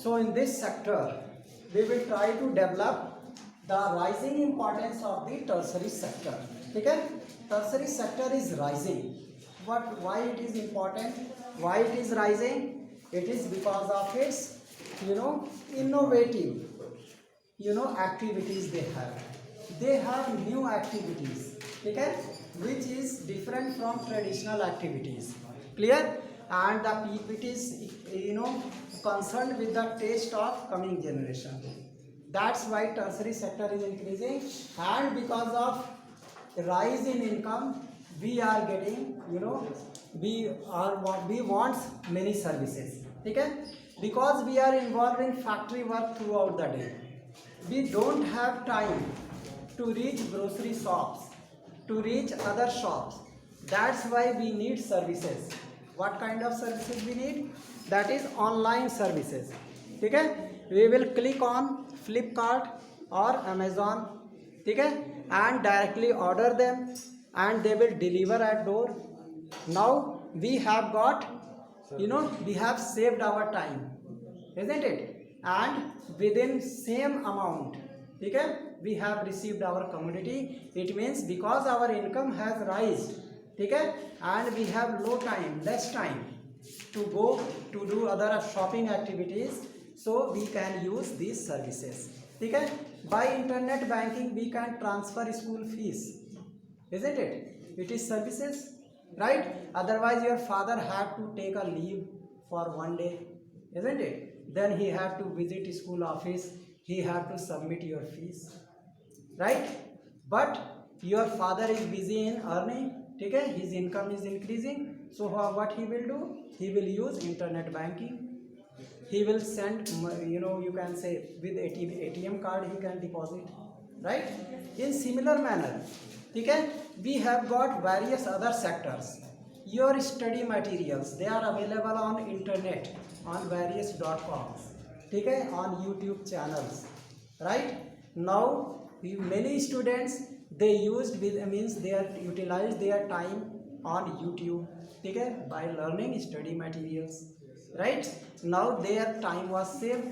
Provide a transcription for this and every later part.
So in this sector, we will try to develop the rising importance of the tertiary sector. Okay? Tertiary sector is rising. Why it is important? Why it is rising? It is because of its, innovative, activities they have new activities, okay, which is different from traditional activities, clear, and it is, concerned with the taste of coming generation. That's why tertiary sector is increasing, and because of rise in income we are getting, we want many services, okay, because we are involved in factory work throughout the day. We don't have time to reach grocery shops, to reach other shops. That's why we need services. What kind of services we need? That is online services. Okay? We will click on Flipkart or Amazon, okay, and directly order them, and they will deliver at door. Now we have got, we have saved our time, isn't it? And within same amount, okay, we have received our commodity. It means because our income has risen, okay, and we have less time to go to do other shopping activities, so we can use these services, okay. By internet banking we can transfer school fees, isn't it? It is services, right? Otherwise your father had to take a leave for one day, isn't it? Then he had to visit school office, he had to submit your fees, right? But your father is busy in earning, okay, his income is increasing, so what he will do? He will use internet banking. He will send, you can say with ATM card he can deposit, right? In similar manner, okay, we have got various other sectors. Your study materials, they are available on internet, on various .coms, okay, on YouTube channels, right? Now many students, they utilize their time on YouTube, okay, by learning study materials, right? Now their time was saved,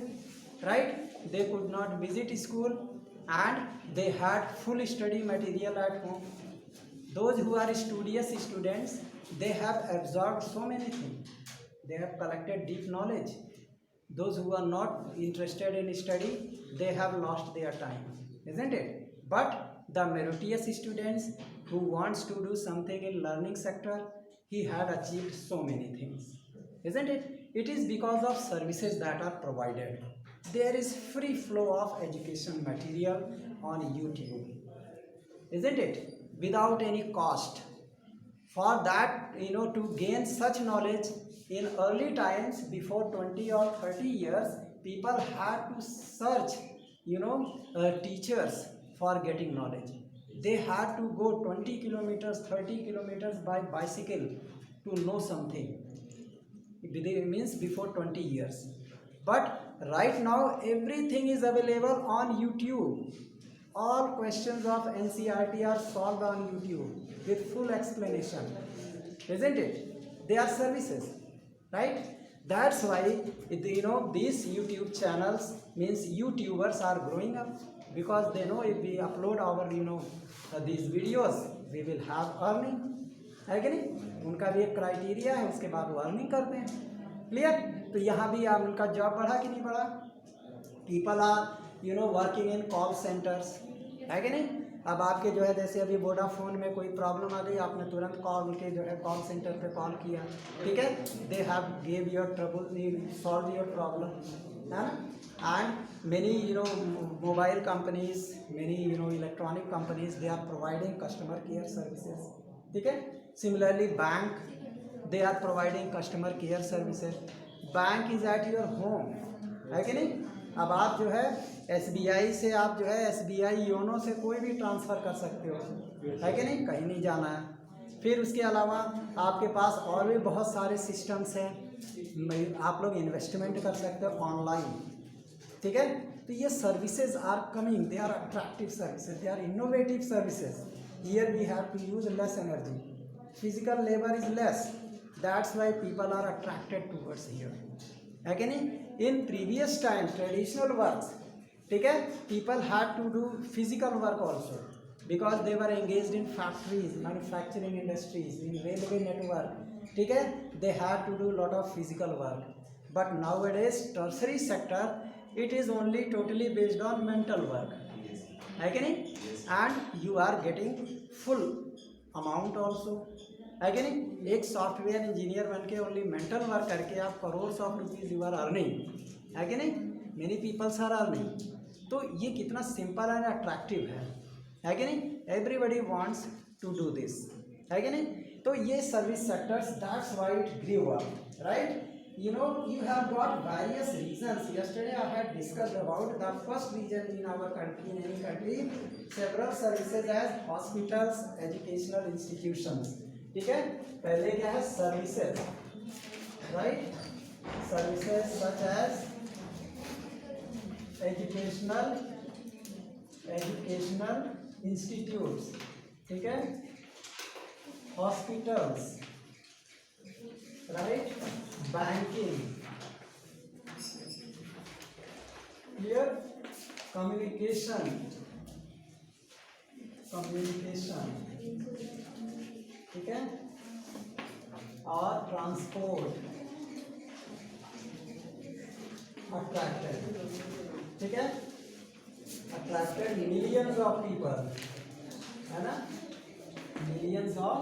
right? They could not visit school, and they had full study material at home. Those who are studious students, they have absorbed so many things, they have collected deep knowledge. Those who are not interested in study, they have lost their time, isn't it? But the meritorious students who wants to do something in learning sector, he had achieved so many things, isn't it? It is because of services that are provided. There is free flow of education material on YouTube, isn't it? Without any cost. For that, to gain such knowledge, in early times before 20 or 30 years, people had to search, teachers for getting knowledge. They had to go 20 kilometers, 30 kilometers by bicycle to know something. It means before 20 years. But right now everything is available on YouTube. All questions of NCERT are solved on YouTube with full explanation, isn't it? They are services, right? That's why these YouTube channels, means YouTubers are growing up, because they know if we upload our these videos, we will have earning, है कि नहीं? उनका भी एक criteria है, उसके बाद वो अर्निंग करते हैं, क्लियर? तो यहाँ भी आप उनका जॉब बढ़ा कि नहीं बढ़ा? People are working in call centres, है कि नहीं? अब आपके जो है, जैसे अभी वोडाफोन में कोई प्रॉब्लम आ गई, आपने तुरंत कॉल के जो है कॉल सेंटर पे कॉल किया, ठीक है, they have give your trouble, solve your problem, है ना? And many mobile companies, many electronic companies, they are providing customer care services, ठीक है. Similarly, bank, they are providing customer care services. Bank is at your home, है कि नहीं? अब आप जो है SBI से, आप जो है SBI योनो से कोई भी ट्रांसफ़र कर सकते हो, है कि नहीं? कहीं नहीं जाना है. फिर उसके अलावा आपके पास और भी बहुत सारे सिस्टम्स हैं, आप लोग इन्वेस्टमेंट कर सकते हो ऑनलाइन, ठीक है. तो ये services are coming, they are attractive services, they are innovative services. Here we have to use less energy, physical labour is less, that's why people are attracted towards here, है कि नहीं? In previous time traditional work, ठीक है, people had to do physical work also because they were engaged in factories, manufacturing industries, in railway network, ठीक है, they had to do lot of physical work. But nowadays tertiary sector it is only totally based on mental work, है कि नहीं, and you are getting full amount also, है कि नहीं. एक software engineer बन के ओनली मेंटल वर्क करके आप crores of rupees you are earning, है कि नहीं, मेनी पीपल्स आर अर्निंग. तो ये कितना सिंपल एंड अट्रैक्टिव है कि नहीं. Everybody wants to do this, है कि नहीं. तो ये service sectors, that's why it grew up, right. You know, you have got various reasons. Yesterday I had discussed about the first reason in our country, in any country, several services as hospitals, educational institutions, ठीक है. पहले क्या है, services, right, services such as educational institutes, ठीक है, hospitals, right, banking, clear, communication, ठीक है, और ट्रांसपोर्ट, अट्रैक्टेड, ठीक है, अट्रैक्टेड मिलियंस ऑफ पीपल, है ना, millions of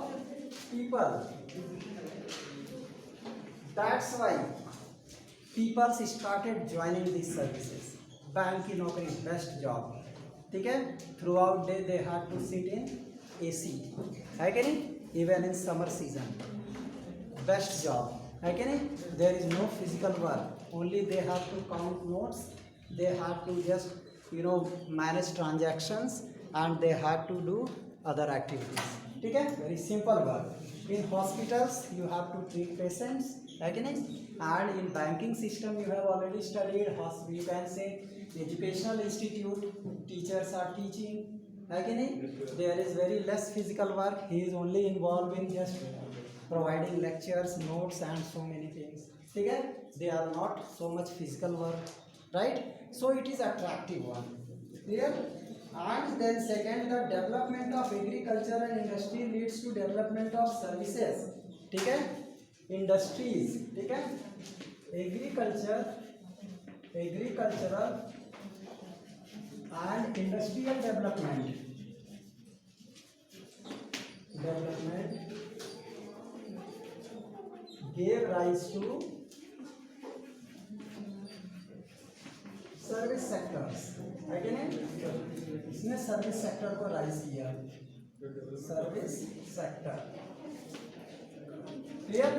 people. That's why people started joining these services. Bank की नौकरी बेस्ट जॉब, ठीक है. Throughout day they have to sit in AC, है कि नहीं, even in summer season, best job, है कि नहीं. There is no physical work, only they have to count notes, they have to just manage transactions and they have to do other activities, ठीक है. Very simple work. In hospitals you have to treat patients, है कि नहीं, and in banking system you have already studied, you can say educational institute, teachers are teaching, है कि नहीं. There is very less physical work, he is only involve in just providing lectures, notes and so many things, ठीक है. They are not so much physical work, right. So it is attractive one, clear. And then second, the development of agriculture and industry leads to development of services, ठीक है, industries, ठीक है, agricultural and industrial development gave rise to service sectors, है कि नहीं. इसने service sector को rise किया, service sector, clear,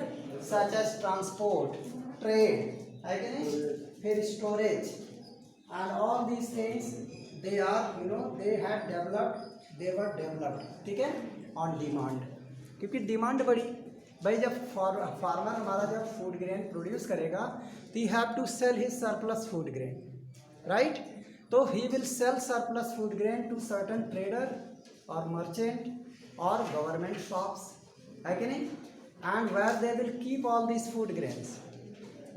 such as transport, trade, है कि नहीं, फिर storage and all these things they are they had developed, they were developed, ठीक है, ऑन डिमांड. क्योंकि डिमांड बढ़ी भाई. जब फार्मर हमारा जब फूड ग्रेन प्रोड्यूस करेगा तो he have to sell his surplus food grain, right. तो he will sell surplus food grain to certain trader और मर्चेंट और गवर्नमेंट शॉप्स, है कि नहीं, and where they will keep all this food grains.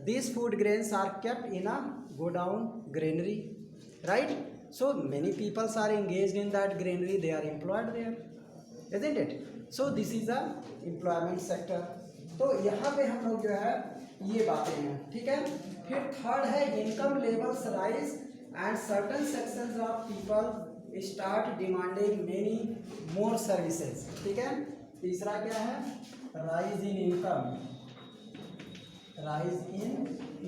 These food grains are kept in a godown granary, right? So many people are engaged in that granary, they are employed there, isn't it? So this is a employment sector. तो यहाँ पे हम लोग जो है ये बातें हैं, ठीक है. फिर थर्ड है income levels rise and certain sections of people start demanding many more services, ठीक है. तीसरा क्या है, rise in income, rise in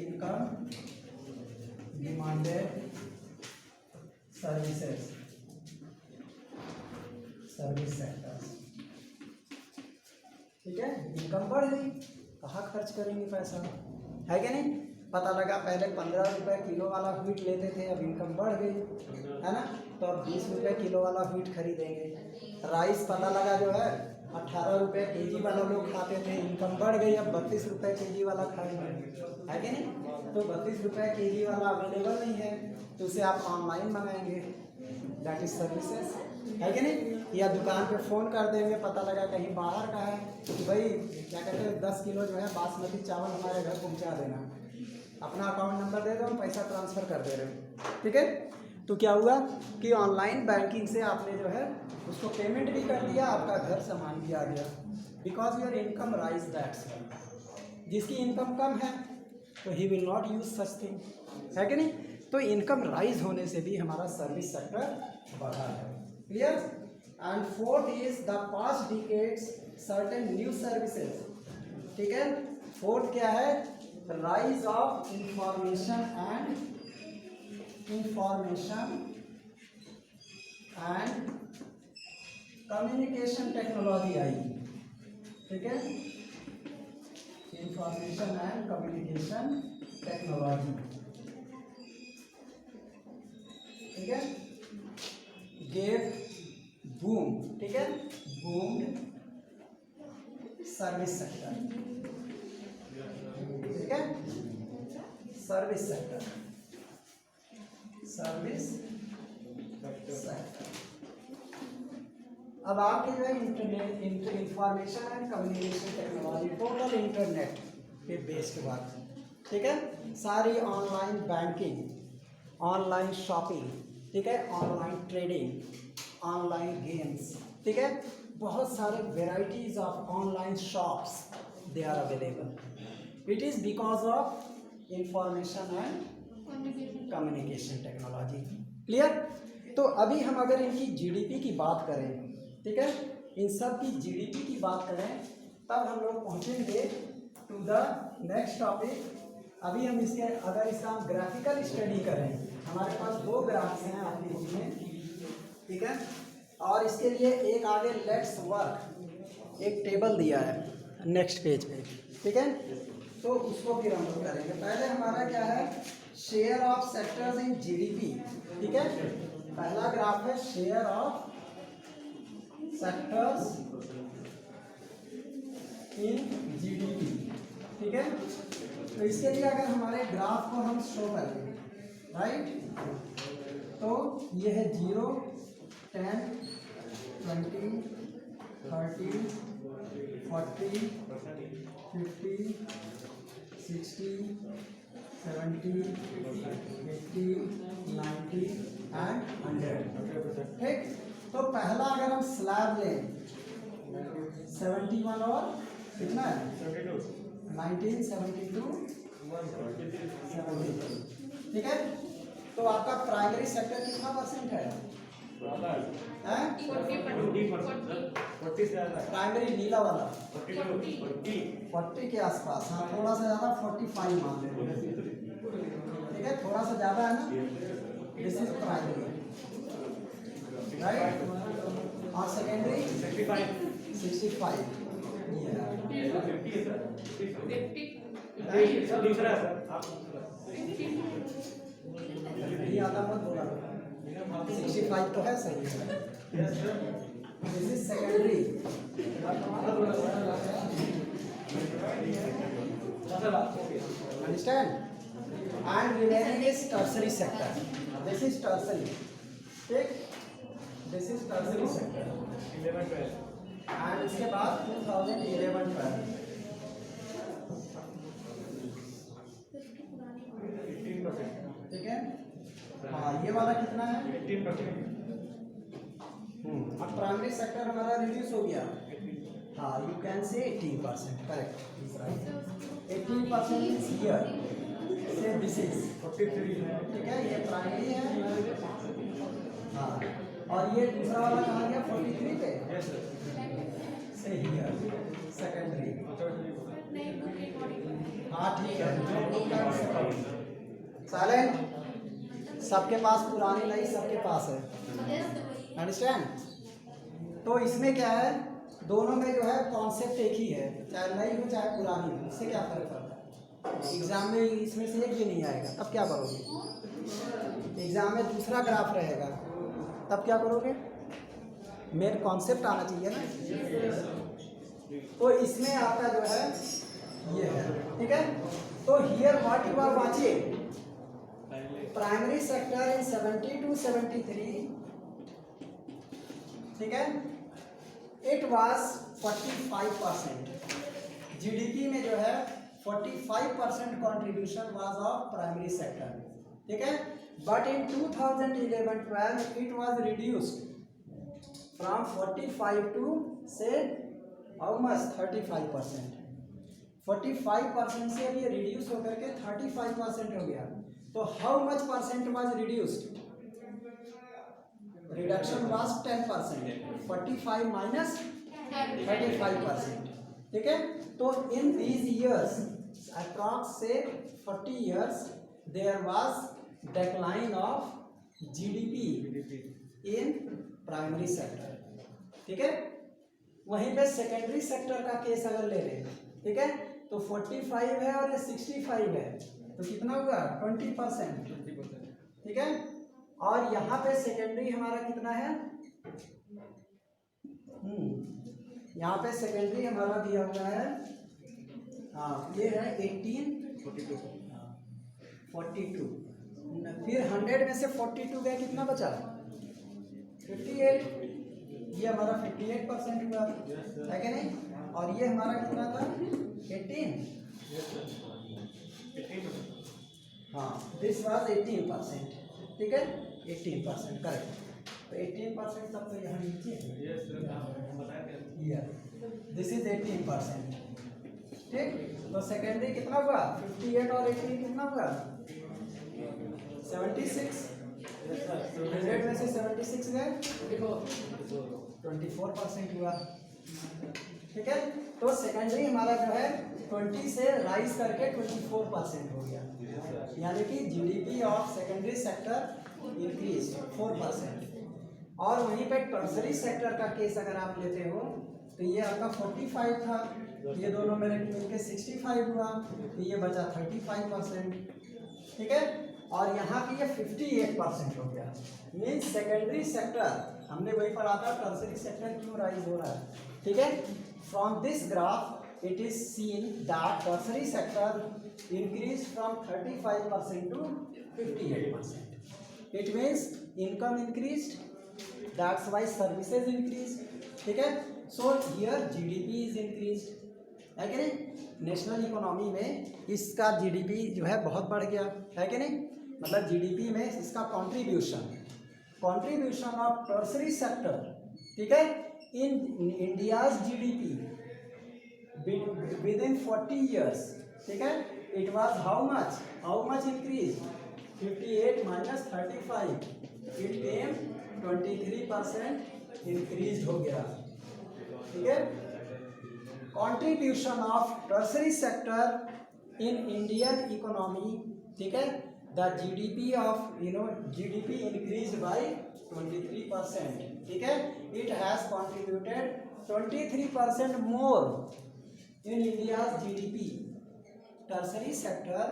income demanded services, service sectors, ठीक है. इनकम बढ़ गई, कहाँ खर्च करेंगे पैसा, है कि नहीं. पता लगा पहले 15 रुपये किलो वाला व्हीट लेते थे, अब इनकम बढ़ गई, है ना, तो अब 20 रुपये किलो वाला व्हीट खरीदेंगे. राइस पता लगा जो है 18 रुपये केजी वाला लोग खाते थे, इनकम बढ़ गई, अब 32 रुपये केजी वाला खाएंगे, है कि नहीं. तो 32 रुपये केजी वाला अवेलेबल नहीं है तो उसे आप ऑनलाइन मंगाएंगे, दैट इज सर्विसेज, है कि नहीं. या दुकान पे फ़ोन कर देंगे, पता लगा कहीं बाहर का है तो भाई क्या कहते हैं 10 किलो जो है बासमती चावल हमारे घर पहुंचा देना, अपना अकाउंट नंबर दे दो, हम पैसा ट्रांसफ़र कर दे रहे हैं, ठीक है। तो क्या हुआ कि ऑनलाइन बैंकिंग से आपने जो है उसको पेमेंट भी कर दिया, आपका घर सामान भी आ गया, because your income rise that's. जिसकी इनकम कम है तो he will not use such thing, है कि नहीं। तो इनकम राइज होने से भी हमारा सर्विस सेक्टर बढ़ा है, clear. And fourth is the past decades certain new services, ठीक है। फोर्थ क्या है, rise of information and communication technology I, ठीक है। इंफॉर्मेशन एंड कम्युनिकेशन टेक्नोलॉजी, ठीक है, गेव बूम, ठीक है, बूम्ड सर्विस सेक्टर, ठीक है, सर्विस सेक्टर, सर्विस सेक्टर। अब आपके जो है internet, information and communication technology, total internet पे बेस्ड बात, ठीक है। सारी ऑनलाइन बैंकिंग, ऑनलाइन शॉपिंग, ठीक है, ऑनलाइन ट्रेडिंग, ऑनलाइन गेम्स, ठीक है, बहुत सारे varieties of online shops they are available. It is because of information and communication technology, clear. तो अभी हम अगर इनकी जीडीपी की बात करें, ठीक है, इन सब की जीडीपी की बात करें, तब हम लोग पहुंचेंगे टू द नेक्स्ट टॉपिक। अभी हम इसके अगर इसका हम ग्राफिकल स्टडी करें, हमारे पास दो ग्राफ्स हैं आपके बुक में, ठीक है, और इसके लिए एक आगे लेट्स वर्क एक टेबल दिया है नेक्स्ट पेज पे, ठीक है। तो उसको फिर हम लोग करेंगे। पहले हमारा क्या है, share of sectors in GDP, ठीक है। पहला ग्राफ है share of sectors in GDP, ठीक है। तो इसके लिए अगर हमारे ग्राफ को हम शो करें, राइट, तो ये है 0, 10, 20, 30, 40, 50, 60, 70, 80, 90 एंड 100, ठीक। तो पहला अगर हम स्लैब लें 71 और कितना है 1972, 72, ठीक है। तो आपका प्राइमरी सेक्टर कितना परसेंट है, प्राइमरी नीला वाला 40 के आसपास, हाँ थोड़ा सा ज़्यादा 45 मान लेंगे, ठीक है, थोड़ा सा ज़्यादा है ना। दिस इज प्राइमरी, राइट, और सेकेंडरी 65, ये आधा मत बोला, 65 तो है सही है। This is secondary, understand, and remaining is tertiary sector. This is tertiary, ठीक, this is tertiary sector, 11-12, and इसके बाद 2011-12, ठीक है। हाँ ये वाला कितना है 18%। अब प्राइमरी सेक्टर हमारा रिड्यूस हो गया, हाँ यू कैन से 18%, करेक्ट, 18% इज हियर, से दिस इज 43, ठीक है, ये प्राइमरी है, हाँ, और ये दूसरा वाला कहाँ गया 43 पे, से हियर सेकेंडरी, हाँ ठीक है, साइलेंट, सबके पास पुरानी नई सबके पास है, अंडरस्टैंड। तो इसमें क्या है, दोनों में जो है कॉन्सेप्ट एक ही है, चाहे नई हो चाहे पुरानी हो, इससे क्या फर्क पड़ता है। एग्जाम में इसमें से एक भी नहीं आएगा, तब क्या करोगे, एग्जाम में दूसरा ग्राफ रहेगा, तब क्या करोगे, मेन कॉन्सेप्ट आना चाहिए ना। तो इसमें आपका जो है ये है, ठीक है। तो here what you are watching, primary sector in 72-73, ठीक है, इट वाज 45%, जीडीपी में जो है 45% contribution was of primary sector, ठीक है. But in 2011-12 it was reduced from 45 to say how much 35%. 45% से अब ये रिड्यूस होकर के 35% हो गया. तो how much percent was reduced? Reduction was 10%. 45 minus 35%, ठीक है. तो इन दीज ईयर्स अप्रॉक्स से 40 years there was decline of GDP in primary sector, ठीक है. वहीं पे सेकेंडरी सेक्टर का केस अगर ले लें, ठीक है, तो 45 है और ये 65 है, तो कितना हुआ 20%, ठीक है. और यहाँ पे सेकेंडरी हमारा कितना है, यहाँ पे सेकेंडरी हमारा दिया हुआ है, हाँ ये है 1842. फिर 100 में से 42 गया, कितना बचा 58. ये हमारा 58% हुआ है कि नहीं. और ये हमारा कितना था 18. हाँ दिस वाज 18%, ठीक है. 18% करेक्ट. तो 18% तब तो यहाँ नीचे दिस इज 18%, ठीक. तो सेकेंडरी कितना हुआ 58 और 18 कितना हुआ 76. 100 में से 76 गए, 24% हुआ, ठीक है. तो सेकेंडरी हमारा जो है 20 से राइज करके 24% हो गया, यानी कि GDP of secondary sector increase 4%. और वहीं पे टर्सरी सेक्टर का केस अगर आप लेते हो तो ये आपका 45 था, ये दोनों मेरे मिलके 65 हुआ, तो ये बचा 35%, ठीक है. और यहाँ की ये 58% हो गया. मीन्स सेकेंडरी सेक्टर हमने वही पढ़ा था टर्सरी सेक्टर क्यों राइज हो रहा है, ठीक है. From this graph it is seen that tertiary sector increase from 35% to 58%. It means income increased, that's why services increase, ठीक है. So here GDP is increased, है कि नहीं. नेशनल इकोनॉमी में इसका जीडीपी जो है बहुत बढ़ गया, है कि नहीं. मतलब जीडीपी में इसका कंट्रीब्यूशन ऑफ टर्सरी सेक्टर, ठीक है, in India's GDP with in 40 years, ठीक है. It was how much increase 58 minus 35, it came 23% increase हो गया, ठीक है. Contribution of tertiary sector in Indian economy, ठीक है. The GDP of GDP increase by 23%, ठीक है. It has contributed 23% more in India's GDP. Tertiary sector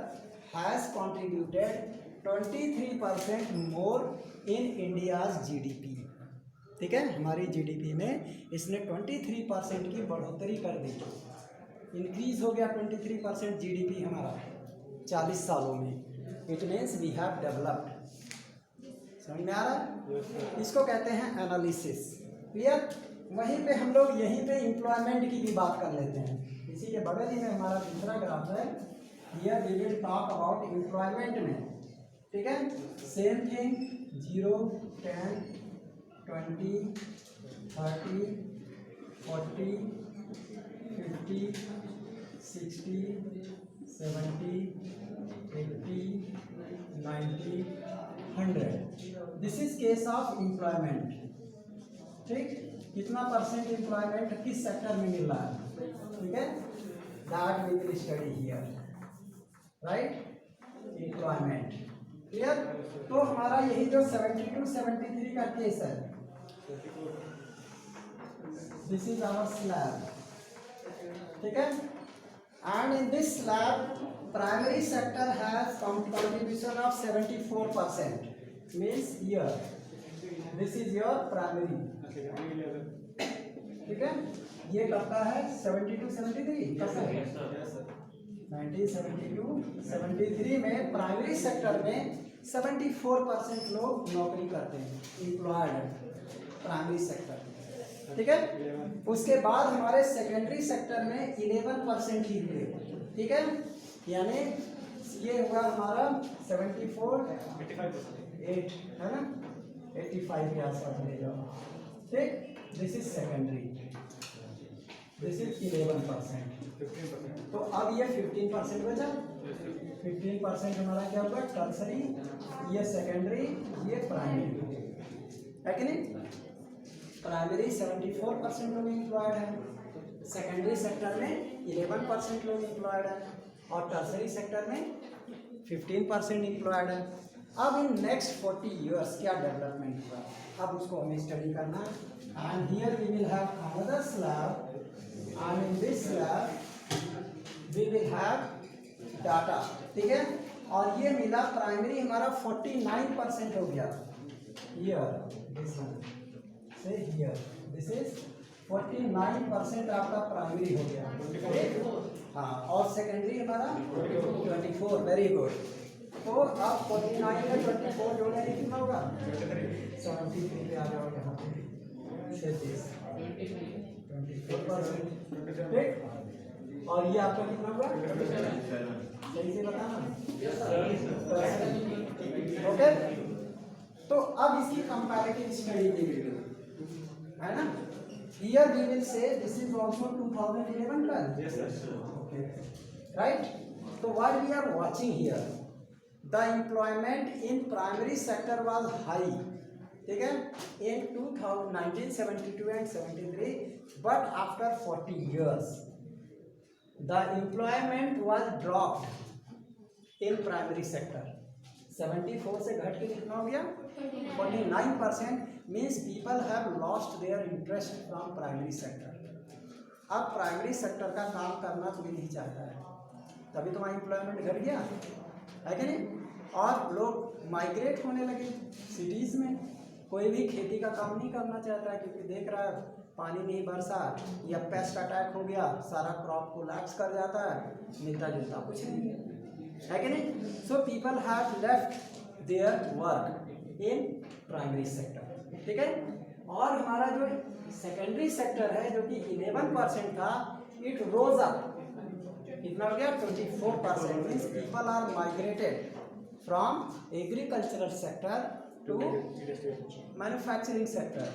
has contributed 23% more in India's GDP, ठीक है. हमारी जीडीपी में इसने 23% की बढ़ोतरी कर दी, इंक्रीज हो गया 23% जीडीपी हमारा 40 सालों में. It means we have developed. समझ में आ रहा है. इसको कहते हैं एनालिसिस. क्लियर. वहीं पे हम लोग यहीं पे एम्प्लॉयमेंट की भी बात कर लेते हैं. इसी के बगल ही में हमारा दूसरा ग्राफ है. Here we will talk about employment में, ठीक है. Same thing 0, 10, 20, 30, 40, 50, 60, 70, 80, 90, 100. This is case of employment, ठीक. कितना परसेंट एम्प्लॉयमेंट किस सेक्टर में मिल रहा है, ठीक है. That we will study here, right. Employment clear. तो हमारा यही जो 72-73 का केस है, दिस इज आवर स्लैब, ठीक है. And in this slab primary sector has contribution of 74%, means here this is your primary, ठीक है. ये करता है 72-73 करता है 1972-73 में प्राइमरी सेक्टर में 74% लोग नौकरी करते हैं, एम्प्लॉयड प्राइमरी सेक्टर, ठीक है. उसके बाद हमारे सेकेंडरी सेक्टर में 11% ही हुए, ठीक है, यानी ये हुआ हमारा 74 8 है ना, 85 के आसपास ले जाओ, ठीक। This is secondary, this is 11%, तो अब ये 15% बचा, 15% हमारा क्या होगा टर्सरी, ये सेकेंडरी, ये प्राइमरी, है कि नहीं। प्राइमरी 74% लोग एम्प्लॉयड है, सेकेंडरी सेक्टर में 11% लोग एम्प्लॉयड है, और टर्सरी सेक्टर में 15% एम्प्लॉयड है। अब इन नेक्स्ट 40 ईयर्स क्या डेवलपमेंट हुआ, अब उसको हमें स्टडी करना है। And here we will have another slab, and in this slab we will have data, ठीक है। और ये मिला प्राइमरी हमारा 49% हो गया, हियर दिस वन से हियर, दिस इज 49% आपका प्राइमरी हो गया, हाँ, और सेकेंडरी हमारा 24, वेरी गुड। तो अब 49 में 24 जोड़ने में कितना होगा, 73 पे आ जाओ यहाँ पे, 24%, ठीक। और ये आपका कितना होगा, सही से बताना, ओके। तो अब इसकी कंपैरेटिव स्टडी की वीडियो है ना। Here we will say this is also 2011 12. Yes, sir. Okay. Right? So what we are watching here, the employment in primary sector was high, ठीक है, in 1972 and 73, but after 40 years, the employment was dropped in primary sector. 74 से घट के कितना हो गया, 49%, means people have lost their interest from primary sector. अब primary sector का काम करना कोई नहीं चाहता है, तभी तुम्हारा एम्प्लॉयमेंट घट गया, है कि नहीं। और लोग माइग्रेट होने लगे सिटीज़ में, कोई भी खेती का काम नहीं करना चाहता है, क्योंकि देख रहा है पानी नहीं बरसा या पेस्ट अटैक हो गया, सारा क्रॉप कोलैप्स कर जाता है, मिलता जुलता कुछ नहीं है कि नहीं। So people have left their work in primary sector, ठीक है। और हमारा जो सेकेंडरी सेक्टर है जो कि 11% था, इट रोज अप, कितना हो गया 24%, means people are migrated from agricultural sector to manufacturing sector,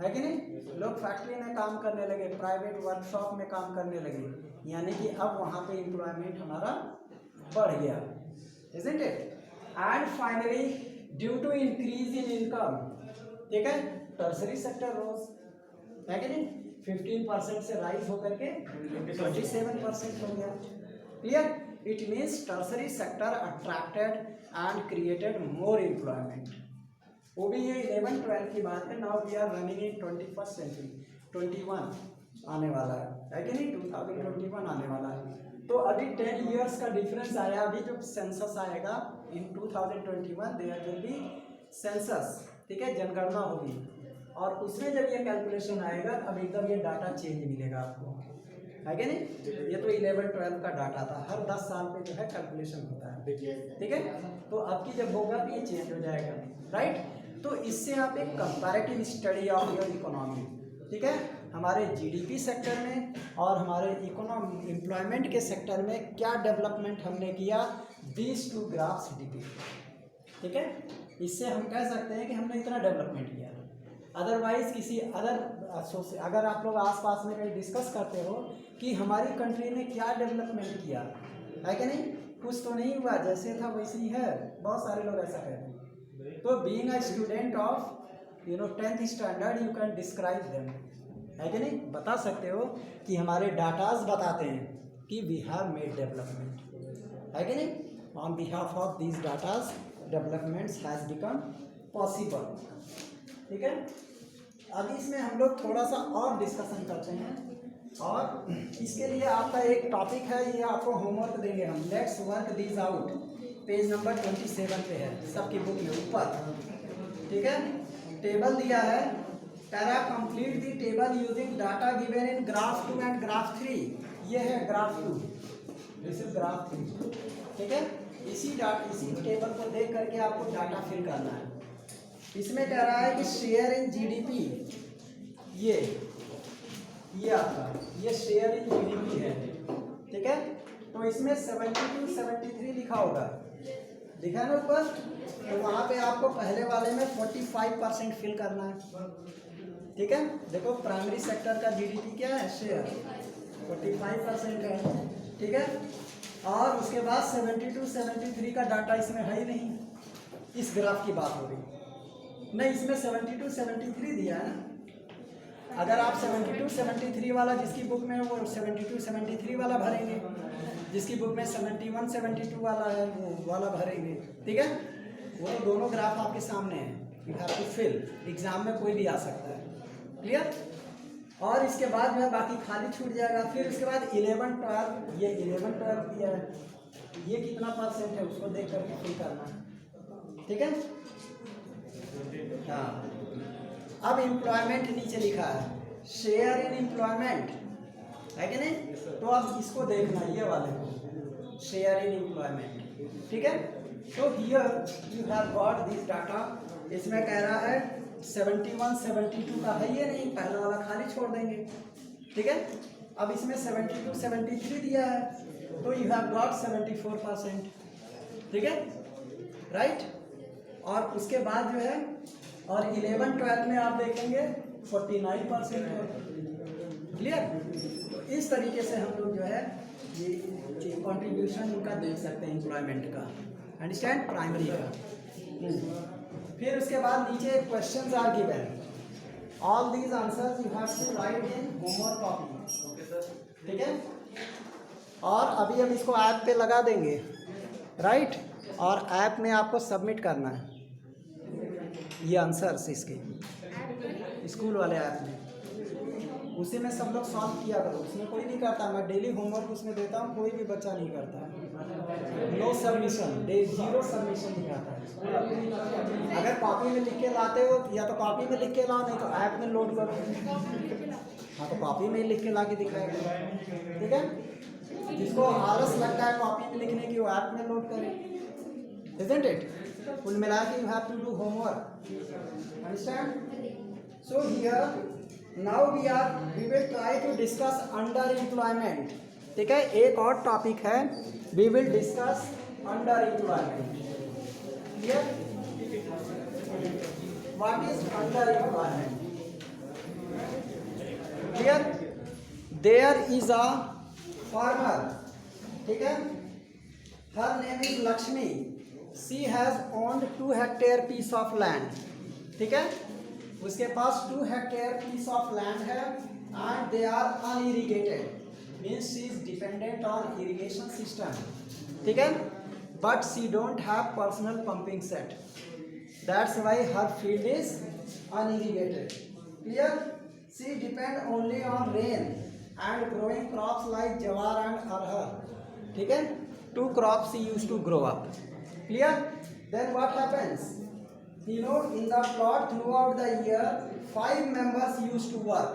है कि नहीं। लोग फैक्ट्री में काम करने लगे, प्राइवेट वर्कशॉप में काम करने लगे, यानी कि अब वहाँ पे एम्प्लॉयमेंट हमारा बढ़ गया, isn't it? And finally, due to increase in income, ठीक है, टर्सरी सेक्टर रोज, है कि नहीं, 15% से राइज होकर के 27% हो गया, clear. It means tertiary sector attracted and created more employment. वो भी ये 11-12 की बात है, now we are running in 21st century, 21 आने वाला है कि नहीं, 2021 आने वाला है। तो अभी 10 इयर्स का डिफरेंस आया, अभी जो सेंसस आएगा इन 2021 देयर विल बी सेंसस, ठीक है, जनगणना होगी, और उसमें जब ये कैलकुलेशन आएगा अब एकदम ये डाटा चेंज मिलेगा आपको, है कि नहीं। ये तो 11-12 का डाटा था, हर 10 साल पे जो है कैलकुलेशन होता है, ठीक है। तो अब की जब होगा तो ये चेंज हो जाएगा, राइट। तो इससे आप एक comparative study of your economy, ठीक है, हमारे जीडीपी सेक्टर में और हमारे इकोनॉमी एम्प्लॉयमेंट के सेक्टर में क्या डेवलपमेंट हमने किया, दीज टू ग्राफ्स डिपिक्ट, ठीक है। इससे हम कह सकते हैं कि हमने इतना डेवलपमेंट किया। अदरवाइज किसी अगर आप लोग आसपास में कहीं डिस्कस करते हो कि हमारी कंट्री ने क्या डेवलपमेंट किया, है कि नहीं, कुछ तो नहीं हुआ, जैसे था वैसे ही है, बहुत सारे लोग ऐसा कहते हैं। तो being a student of 10th standard you can describe them, है कि नहीं, बता सकते हो कि हमारे डाटाज बताते हैं कि वी हैव मेड डेवलपमेंट, है कि नहीं। On behalf of these datas developments has become possible, ठीक है। अभी इसमें हम लोग थोड़ा सा और डिस्कशन करते हैं, और इसके लिए आपका एक टॉपिक है, ये आपको होमवर्क देंगे हम, let's work these out, page number 27 पे है सबकी बुक में ऊपर, ठीक है। टेबल दिया है, para complete the table using data given in graph 2 and graph 3, ये है ग्राफ 2, दिस इज ग्राफ 3, ठीक है। इसी टेबल को देख करके आपको डाटा फिल करना है। इसमें कह रहा है कि शेयर इन जीडीपी, ये आपका ये शेयर इन जीडीपी है, ठीक है। तो इसमें 72 73 लिखा होगा, दिखा ना ऊपर। तो वहाँ पे आपको पहले वाले में 45% फिल करना है, ठीक है। देखो प्राइमरी सेक्टर का जीडीपी क्या है, शेयर 45% है, ठीक है। और उसके बाद 72 73 का डाटा इसमें है ही नहीं, इस ग्राफ की बात हो रही नहीं, इसमें 72 73 दिया है ना। अगर आप 72 73 वाला जिसकी बुक में है वो 72 73 वाला भरेंगे, जिसकी बुक में 71 72 वाला है वो वाला भरेंगे, ठीक है। वो तो दोनों ग्राफ आपके सामने हैं, you have to fill, exam में कोई भी आ सकता है, क्लियर। और इसके बाद जो है बाकी खाली छूट जाएगा। फिर उसके बाद 11 12, ये 11 12 दिया है, ये कितना % है उसको देख करके फिल करना है, ठीक है। हाँ, अब एम्प्लॉयमेंट नीचे लिखा है, शेयर इन एम्प्लॉयमेंट है कि नहीं, तो अब इसको देखना, ये वाले को शेयर इन एम्प्लॉयमेंट, ठीक है। तो here you have got this data, इसमें कह रहा है 71 72 का है, ये नहीं, पहला वाला खाली छोड़ देंगे, ठीक है। अब इसमें 72 73 दिया है, तो यू हैव गॉट 74%, ठीक है, राइट। और उसके बाद जो है, और 11 12 में आप देखेंगे 49% है, क्लियर। तो इस तरीके से हम लोग जो है ये कंट्रीब्यूशन इनका देख सकते हैं एम्प्लॉयमेंट का, अंडरस्टैंड, प्राइमरी का। फिर उसके बाद नीचे questions are given, all these answers you have to write in homework copy, ठीक है। और अभी हम इसको ऐप पे लगा देंगे, राइट, और ऐप में आपको सबमिट करना है ये आंसर्स इसके, स्कूल वाले ऐप में, उसी में सब लोग सॉल्व किया करो, उसमें कोई नहीं करता, मैं डेली होमवर्क उसमें देता हूँ, कोई भी बच्चा नहीं करता, नो सबमिशन, 0 सबमिशन दिखाता है। अगर कॉपी में लिख के लाते हो या तो कॉपी में लिख के लाओ, नहीं तो ऐप में लोड करो। हाँ, तो कॉपी में लिख के ला के दिखाएगा, ठीक है। जिसको आलस लगता है कॉपी में लिखने की, वो ऐप में लोड करे, isn't it? कुल मिला के you have to do homework, understand? So here now we will try to discuss underemployment, ठीक है। एक और टॉपिक है, we will discuss underemployment, clear? What is underemployment? Clear? There is a farmer, ठीक है, her name is Lakshmi, she has owned 2 hectare piece of land, ठीक है। उसके पास 2 hectare piece of land है, and they are unirrigated, means she is dependent on irrigation system, ठीक है, but she don't have personal pumping set, that's why her field is unirrigated, clear। She depend only on rain and growing crops like jawar and arhar, ठीक है। 2 crops she used to grow up, clear। Then what happens, you know, in the plot throughout the year 5 members used to work,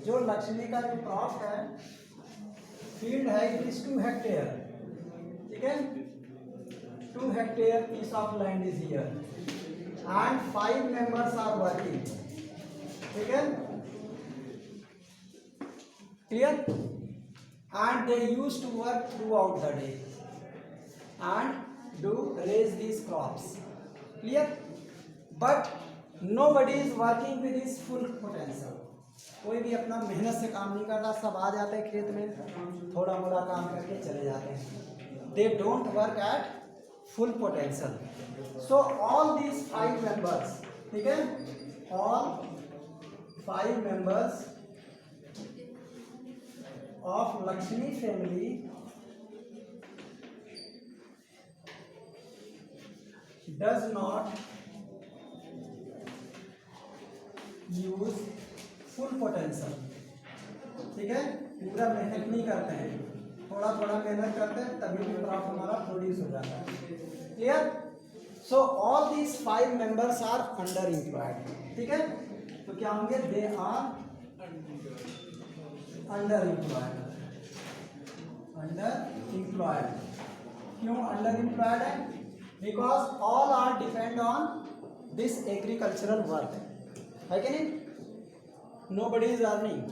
जो लक्ष्मी का जो crop है, field है, it is 2 hectare, ठीक है, 2 hectare piece of land is here and 5 members are working, ठीक है, clear। And they used to work throughout the day and do raise these crops, clear, but nobody is working with his full potential, कोई भी अपना मेहनत से काम नहीं करता, सब आ जाते हैं खेत में, थोड़ा मोड़ा काम करके चले जाते हैं, they don't work at full potential। So all these 5 members, ठीक है, all 5 members of Lakshmi family does not use full potential, ठीक है, पूरा मेहनत नहीं करते हैं, थोड़ा थोड़ा मेहनत करते हैं, तभी भी क्रॉप हमारा प्रोड्यूस हो जाता है, clear. So all these 5 members are under employed, ठीक है। तो क्या होंगे, they are under employed, under employed. क्यों अंडर एम्प्लॉयड है, because all are depend on this agricultural work, है कि नहीं, नो बडी इज अर्निंग,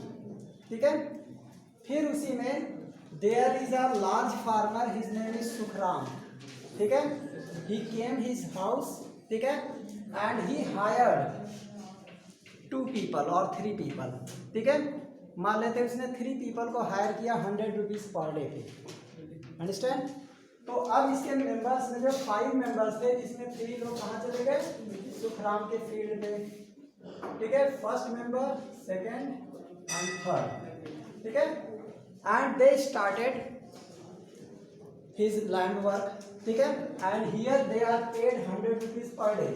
ठीक है। फिर उसी में there is a large farmer, his name is Sukhram, ठीक है, ही केम हिज हाउस, ठीक है, एंड ही हायर्ड 2 people और 3 people, ठीक है, मान लेते हैं उसने 3 people को हायर किया 100 रुपीज पर डे पे, अंडरस्टैंड। तो अब इसके मेंबर्स में जो 5 मेंबर्स थे, जिसमें 3 लोग कहाँ चले गए, सुखराम के फील्ड पे, ठीक है, first member, second and third, ठीक है, and they started his land work, ठीक है, and here they are paid 100 rupees per day,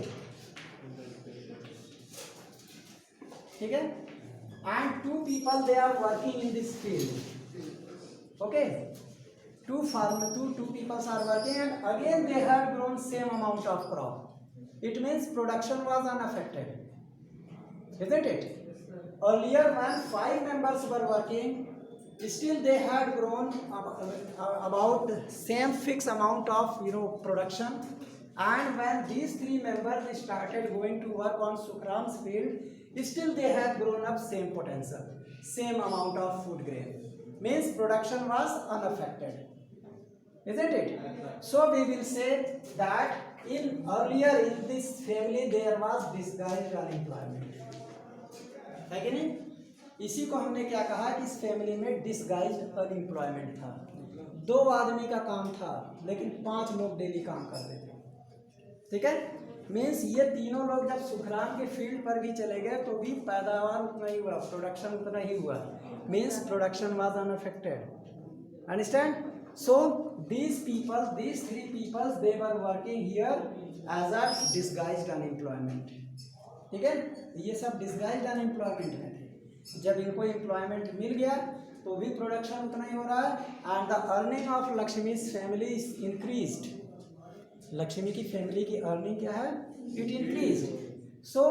ठीक है, and 2 people they are working in this field, okay, 2 people are working, and again they have grown same amount of crop. It means production was unaffected, isn't it? Earlier when 5 members were working, still they had grown about same fixed amount of production, and when these 3 members started going to work on Sukram's field, still they have grown up same potential, same amount of food grain, means production was unaffected, isn't it? So we will say that earlier in this family there was disguised unemployment, है कि नहीं? इसी को हमने क्या कहा कि इस फैमिली में डिसगाइज्ड अनएम्प्लॉयमेंट था। 2 आदमी का काम था लेकिन 5 लोग डेली काम कर रहे थे, ठीक है, मीन्स ये तीनों लोग जब सुखराम के फील्ड पर भी चले गए तो भी पैदावार उतना ही हुआ, प्रोडक्शन उतना ही हुआ, means production was unaffected, understand. So these 3 people they were working here as a disguised unemployment, ठीक है, ये सब डिसगाइज्ड अनएम्प्लॉयमेंट में थे। जब इनको एम्प्लॉयमेंट मिल गया तो भी प्रोडक्शन उतना ही हो रहा है, and the earning of Lakshmi's family is increased, Lakshmi की फैमिली की अर्निंग क्या है, it increased. So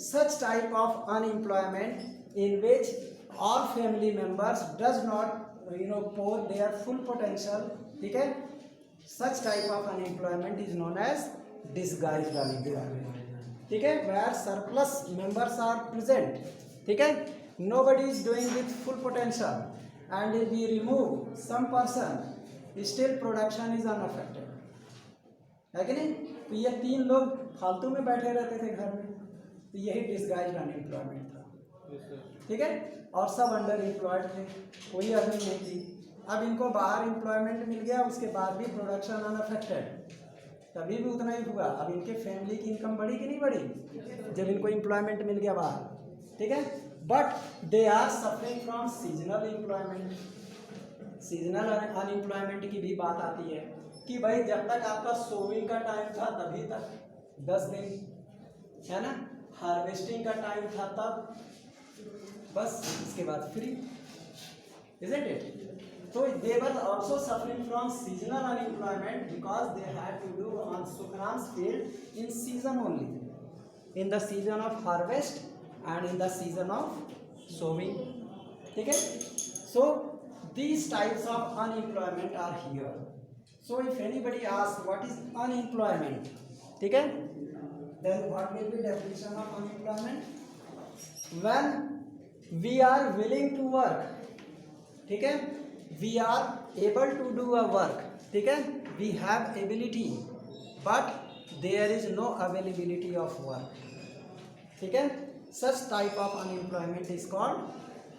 such type of unemployment in which all family members does not pour their full potential, ठीक है, such type of unemployment is known as disguised unemployment, ठीक है, where surplus members are present, ठीक है, nobody is doing with full potential, and if we remove some person still production is unaffected, है कि नहीं? तो ये 3 लोग फालतू में बैठे रहते थे घर में, तो यही डिसगाइज्ड अनएम्प्लॉयमेंट था, ठीक है, और सब अंडर एम्प्लॉयड थे, कोई अर्निंग नहीं थी। अब इनको बाहर एम्प्लॉयमेंट मिल गया, उसके बाद भी प्रोडक्शन अनअफेक्टेड, तभी भी उतना ही हुआ। अब इनके फैमिली की इनकम बढ़ी कि नहीं बढ़ी जब इनको एम्प्लॉयमेंट मिल गया बाहर, ठीक है, but they are suffering from seasonal employment. Seasonal unemployment की भी बात आती है कि भाई जब तक आपका सोविंग का टाइम था तभी तक 10 दिन, है ना, हार्वेस्टिंग का टाइम था तब, बस इसके बाद free, isn't it? So they were also suffering from seasonal unemployment because they had to do on Sukram's field in season only, in the season of harvest and in the season of sowing, ठीक है। So these types of unemployment are here. So if anybody asks what is unemployment, ठीक है, then what will be definition of unemployment? When we are willing to work, ठीक है, we are able to do a work, ठीक है, we have ability but there is no availability of work, ठीक है, such type of unemployment is called,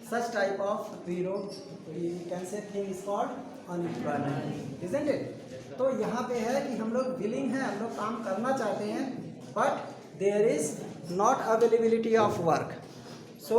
such type of we can say thing is called unemployment, isn't it? तो यहाँ पे है कि हम लोग विलिंग हैं, हम लोग काम करना चाहते हैं, but there is not availability of work, so